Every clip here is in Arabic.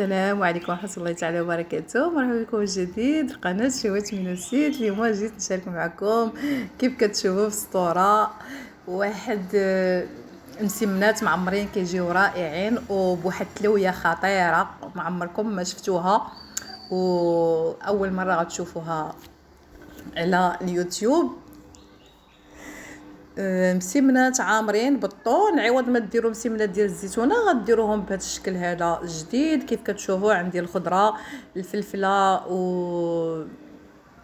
السلام عليكم ورحمة الله تعالى وبركاته. مرحبا بكم من جديد في قناة شهوات من السيد. اليوم جيت نشارك معكم كيف كتشوفوا في الصورة واحد مسمنات معمرين كيجيو رائعين وبواحد التلويه خطيره ما عمركم ما شفتوها واول مره غتشوفوها على اليوتيوب. مسمنات عامرين بالطون، عوض ما ديروا مسمنات ديال الزيتونه غديروهم بهذا الشكل هذا جديد. كيف كتشوفوا عندي الخضره الفلفله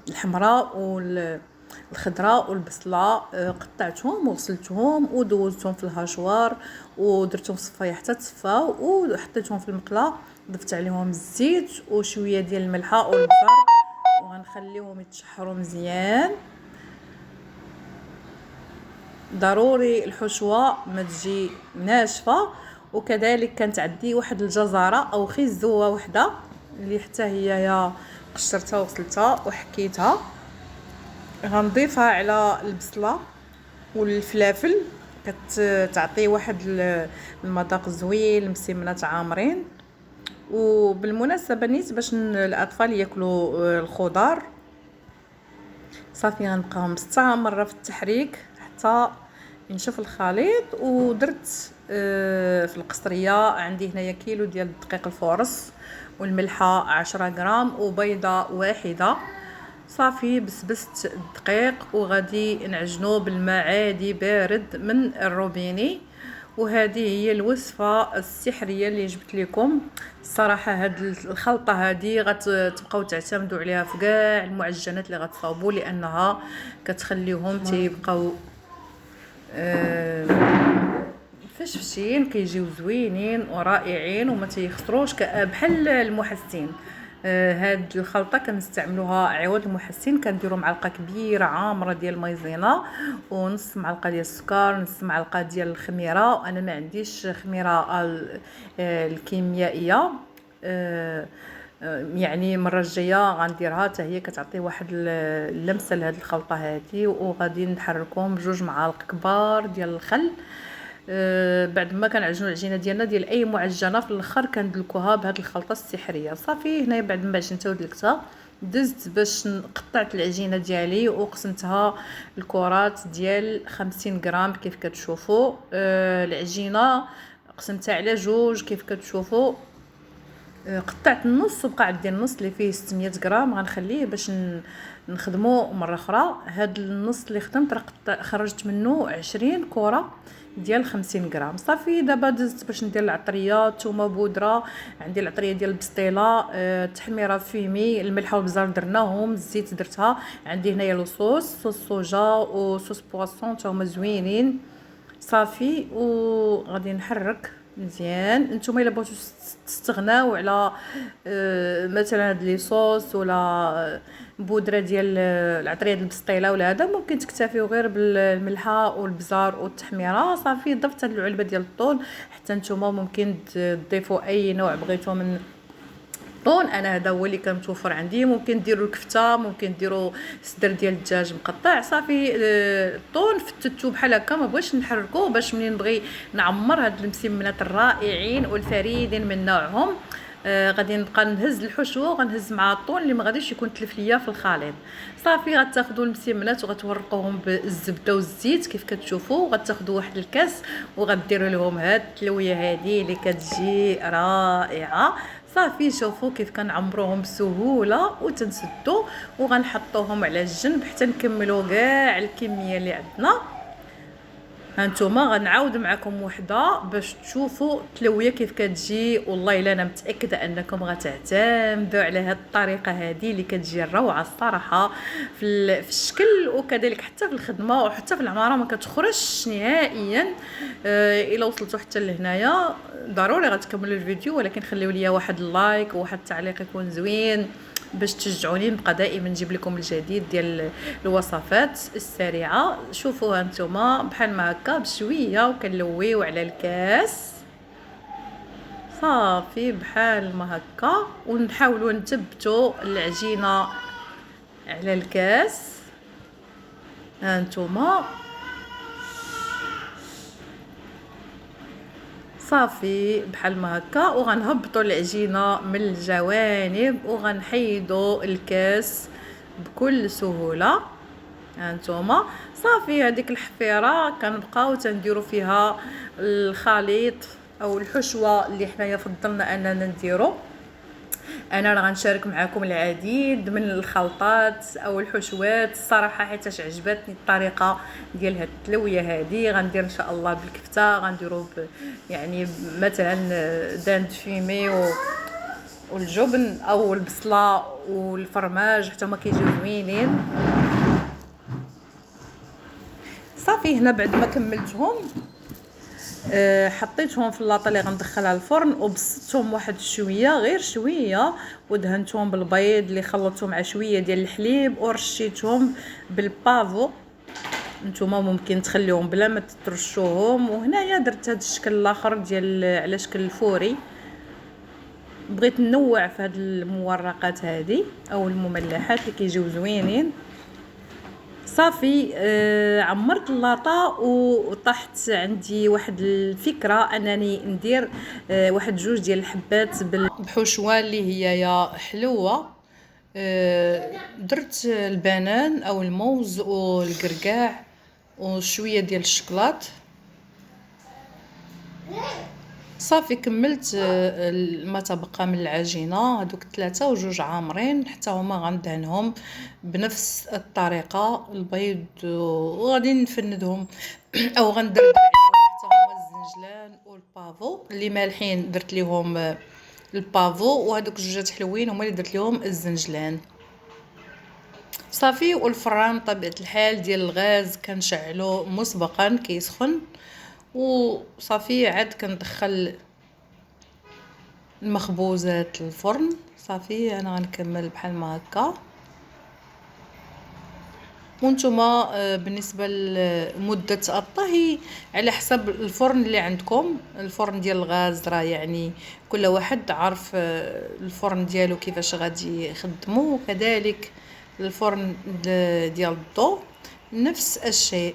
والحمراء والخضراء والبصله، قطعتهم وغسلتهم ودوزتهم في الهاشوار ودرتهم في الصفايه حتى تصفاو وحطيتهم في المقله، ضفت عليهم الزيت وشويه ديال الملحه والبصل وغنخليهم يتشحروا مزيان. ضروري الحشوه ما تجي ناشفه، وكذلك كانت عندي واحد الجزره او خيزوه وحده اللي حتى هي قشرتها وغسلتها وحكيتها، غنضيفها على البصله والفلافل، كتعطي واحد المذاق زوين لمسمنات عامرين. وبالمناسبه نيت باش الاطفال ياكلوا الخضار صافي غنبقى مستمره في التحريك حتى نشوف الخليط. ودرت في القصريه عندي هنايا كيلو ديال الدقيق الفورص والملحه 10 غرام وبيضه واحده. صافي بسبست الدقيق وغادي نعجنوه بالماء عادي بارد من الروبيني. وهذه هي الوصفه السحريه اللي جبت لكم. الصراحه هاد الخلطه هذه غتبقاو تعتمدوا عليها في كاع المعجنات اللي غتصاوبوا، لانها كتخليهم تيبقاو فشفشين، كيجيو زوينين ورائعين وما تيخسروش بحال المحسن. هاد الخلطه كنستعملوها عوض المحسن، كنديروا معلقه كبيره عامره ديال المايزينا ونص معلقه ديال السكر، نص معلقه ديال الخميره، وانا ما عنديش خميره الكيميائيه، يعني المره الجايه غنديرها حتى هي كتعطي واحد اللمسه لهاد الخلطه هذه. وغادي نحركهم بجوج معالق كبار ديال الخل. بعد ما كنعجنوا العجينه ديالنا ديال اي معجنه في الاخر كندلكوها بهذه الخلطه السحريه. صافي هنايا بعد ما عجنتها ودلكتها دزت باش قطعت العجينه ديالي وقسمتها الكرات ديال 50 غرام كيف كتشوفوا. العجينه قسمتها على جوج كيف كتشوفوا. قطعت النص وبقى عندي النص اللي فيه 600 غرام غنخليه باش نخدمه مره اخرى. هاد النص اللي خدمت خرجت منه 20 كره ديال 50 غرام. صافي دابا دزت باش ندير العطريه، ثومه بودره، عندي العطريه ديال البسطيله، التحميره فيمي، الملحه والبزار درناهم، الزيت درتها، عندي هنايا صوص صوجا وصوص بواسون تا هما زوينين. صافي وغادي نحرك مزيان. نتوما الا بغيتو تستغناو على مثلا هاد لي صوص ولا بودره ديال العطريه ديال البسطيله ولا هذا، ممكن تكتفيو غير بالملحه والبزار والتحميره. صافي ضفت هاد العلبه ديال الطون، حتى نتوما ممكن تضيفوا اي نوع بغيتو من الطون. انا هذا هو اللي كان متوفر عندي. ممكن ديروا الكفته، ممكن ديروا صدر ديال الدجاج مقطع. صافي الطون فتتو بحال هكا، ما بغيتش نحركوه باش منين نبغي نعمر هاد المسمنات الرائعين والفريدين من نوعهم. غادي نبقى نهز الحشوه وغنهز مع الطون اللي ما غاديش يكون تلف ليا في الخليط. صافي غتاخذوا المسمنات وغتورقوهم بالزبده والزيت كيف كتشوفوا، وغتاخذوا واحد الكاس وغديروا لهم هاد التلويه هذه اللي كتجي رائعه. صافي شوفوا كيف كنعمروهم بسهوله وتنسدوا، وغنحطوهم على الجنب حتى نكملوا كاع الكميه اللي عندنا. هانتوما غنعاود معكم وحده باش تشوفوا التلويه كيف كتجي. والله الا انا متاكده انكم غتعتمدوا على هذه الطريقه هذه اللي كتجي روعه الصراحه في الشكل وكذلك حتى في الخدمه وحتى في العماره ما كتخرجش نهائيا. الا وصلتوا حتى لهنايا ضروري غتكملوا الفيديو، ولكن خليوا لي واحد اللايك وواحد التعليق يكون زوين باش تشجعوني نبقى دائما نجيب لكم الجديد ديال الوصفات السريعه. شوفوا هانتوما بحال ما هكا بشويه وكنلويو على الكاس. صافي بحال ما هكا ونحاولوا نثبتوا العجينه على الكاس. هانتوما صافي بحال ما هكا، وغنهبطوا العجينه من الجوانب وغنحيدوا الكاس بكل سهوله. هانتوما صافي هذيك الحفيره كنبقاو تنديروا فيها الخليط او الحشوه اللي حنايا فضلنا اننا نديرو. انا راه غنشارك معكم العديد من الخلطات او الحشوات الصراحه، حيت عجبتني الطريقه ديال هاد التلويه هذه. غندير ان شاء الله بالكفته، غنديرو يعني مثلا داند فيمي والجبن او البصله والفرماج حتى هما كيجيو زوينين. صافي هنا بعد ما كملتهم حطيتهم في اللاطه اللي غندخلها الفرن وبسطتهم واحد شويه، غير شويه، ودهنتهم بالبيض اللي خلطته مع شويه ديال الحليب، ورشيتهم بالبافو. نتوما ممكن تخليهم بلا ما ترشوهم. وهنايا درت هذا الشكل الاخر ديال على شكل الفوري. بغيت ننوع في هاد المورقات هذه او المملحات اللي كيجيو زوينين. صافي عمرت اللاطه وطحت عندي واحد الفكره انني ندير واحد جوج ديال الحبات بالحشوه اللي هي يا حلوه. درت البنان او الموز والقرقاع وشويه ديال الشكلاط. صافي كملت ما تبقى من العجينه هذوك 3 وجوج عامرين حتى هما غندهنهم بنفس الطريقه البيض، وغادي نفندهم او غندردر عليهم حتى هما الزنجلان والبافو اللي مالحين. درت ليهم البافو، وهذوك جوجات حلوين هما اللي درت لهم الزنجلان. صافي والفران طبيعه الحال ديال الغاز كنشعلو مسبقا كيسخن، وصافي عاد كندخل المخبوزات للفرن. صافي انا غنكمل بحال ما هكا. وانتم بالنسبه لمده الطهي على حسب الفرن اللي عندكم. الفرن ديال الغاز راه يعني كل واحد عارف الفرن ديالو كيفاش غادي يخدمو، وكذلك الفرن ديال الضوء نفس الشيء.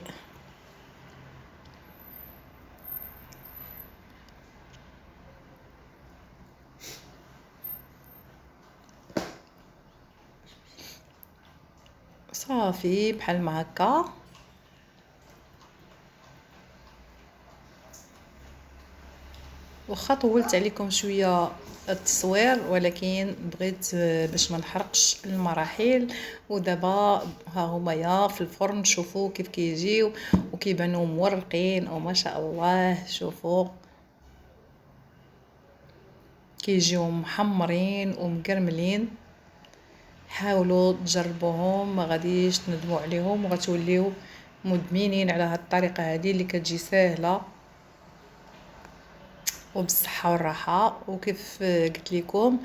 صافي بحال ما هكا. واخا طولت عليكم شويه التصوير، ولكن بغيت باش ما نحرقش المراحل. ودابا ها هما يا في الفرن، شوفوا كيف كيجيو وكيبانوا مورقين وما شاء الله. شوفوا كيجيو محمرين ومكرملين. حاولوا تجربوهم، ما غاديش تندموا عليهم وغتوليو مدمنين على هاد الطريقه هذه اللي كتجي سهله وبالصحه والراحه. وكيف قلت لكم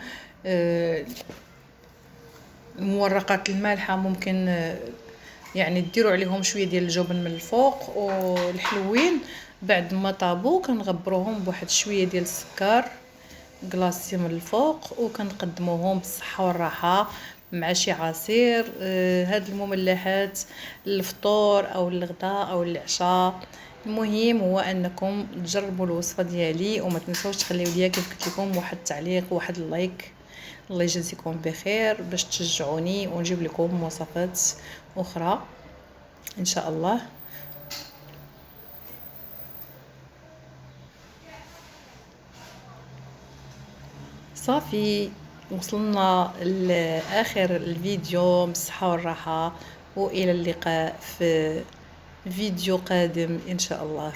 المورقات المالحه ممكن يعني ديروا عليهم شويه ديال الجبن من الفوق، والحلوين بعد ما طابوا كنغبروهم بواحد شويه ديال السكر كلاصي من الفوق، وكنقدموهم بالصحه والراحه مع شي عصير. هاد المملحات للفطور او الغداء او العشاء. المهم هو انكم تجربوا الوصفه ديالي، وما تنسوش تخليو ليا كيف قلت لكم واحد التعليق وواحد اللايك. الله يجازيكم بخير باش تشجعوني ونجيب لكم وصفات اخرى ان شاء الله. صافي وصلنا لاخر الفيديو بالصحه والراحه، والى اللقاء في فيديو قادم ان شاء الله.